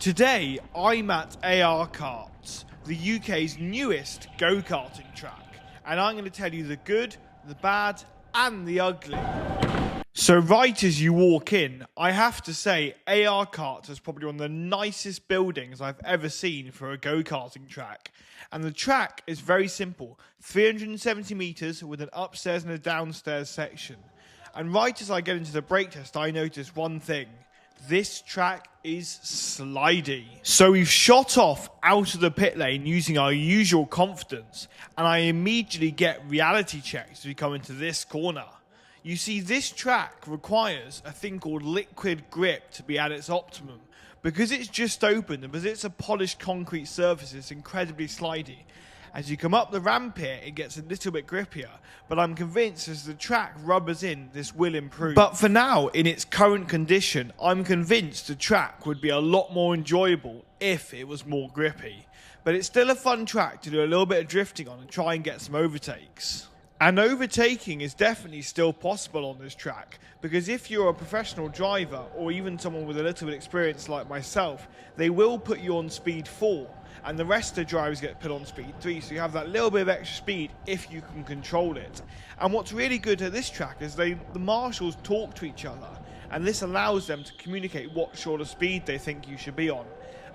Today, I'm at Kartz, the UK's newest go-karting track, and I'm going to tell you the good, the bad, and the ugly. So right as you walk in, I have to say Kartz is probably one of the nicest buildings I've ever seen for a go-karting track. And the track is very simple, 370 metres with an upstairs and a downstairs section. And right as I get into the brake test, I notice one thing. This track is slidey. So we've shot off out of the pit lane using our usual confidence, and I immediately get reality checked as we come into this corner. You see, this track requires a thing called liquid grip to be at its optimum. Because it's just open and because it's a polished concrete surface, it's incredibly slidey. As you come up the ramp here, it gets a little bit grippier, but I'm convinced as the track rubbers in, this will improve. But for now, in its current condition, I'm convinced the track would be a lot more enjoyable if it was more grippy. But it's still a fun track to do a little bit of drifting on and try and get some overtakes. And overtaking is definitely still possible on this track, because if you're a professional driver or even someone with a little bit of experience like myself, they will put you on speed 4 and the rest of the drivers get put on speed 3, so you have that little bit of extra speed if you can control it. And what's really good at this track is the marshals talk to each other, and this allows them to communicate what sort of speed they think you should be on.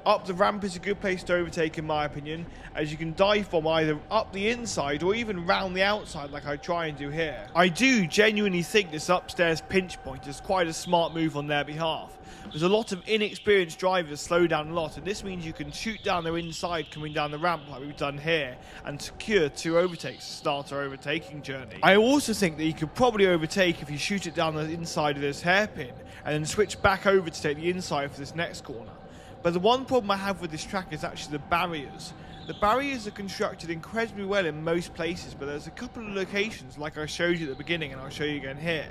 Up the ramp is a good place to overtake in my opinion, as you can dive bomb either up the inside or even round the outside like I try and do here. I do genuinely think this upstairs pinch point is quite a smart move on their behalf. There's a lot of inexperienced drivers slow down a lot, and this means you can shoot down their inside coming down the ramp like we've done here and secure 2 overtakes to start our overtaking journey. I also think that you could probably overtake if you shoot it down the inside of this hairpin and then switch back over to take the inside for this next corner. But the one problem I have with this track is actually the barriers. The barriers are constructed incredibly well in most places, but there's a couple of locations, like I showed you at the beginning and I'll show you again here,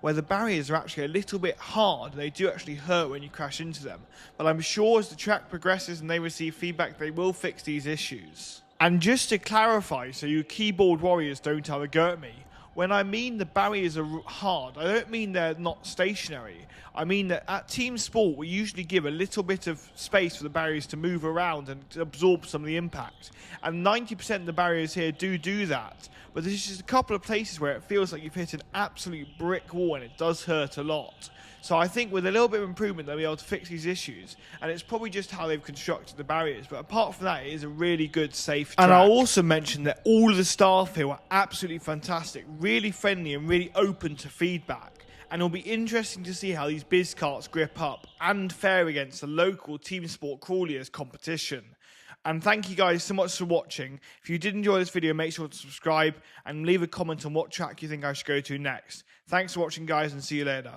where the barriers are actually a little bit hard. They do actually hurt when you crash into them. But I'm sure as the track progresses and they receive feedback, they will fix these issues. And just to clarify, so you keyboard warriors don't have a go at me, when I mean the barriers are hard, I don't mean they're not stationary. I mean that at team sport, we usually give a little bit of space for the barriers to move around and to absorb some of the impact. And 90% of the barriers here do that. But there's just a couple of places where it feels like you've hit an absolute brick wall and it does hurt a lot. So I think with a little bit of improvement, they'll be able to fix these issues. And it's probably just how they've constructed the barriers. But apart from that, it is a really good, safe track. And I'll also mention that all of the staff here were absolutely fantastic, really friendly and really open to feedback. And it'll be interesting to see how these biz karts grip up and fare against the local Team Sport Crawliers competition. And thank you guys so much for watching. If you did enjoy this video, make sure to subscribe and leave a comment on what track you think I should go to next. Thanks for watching, guys, and see you later.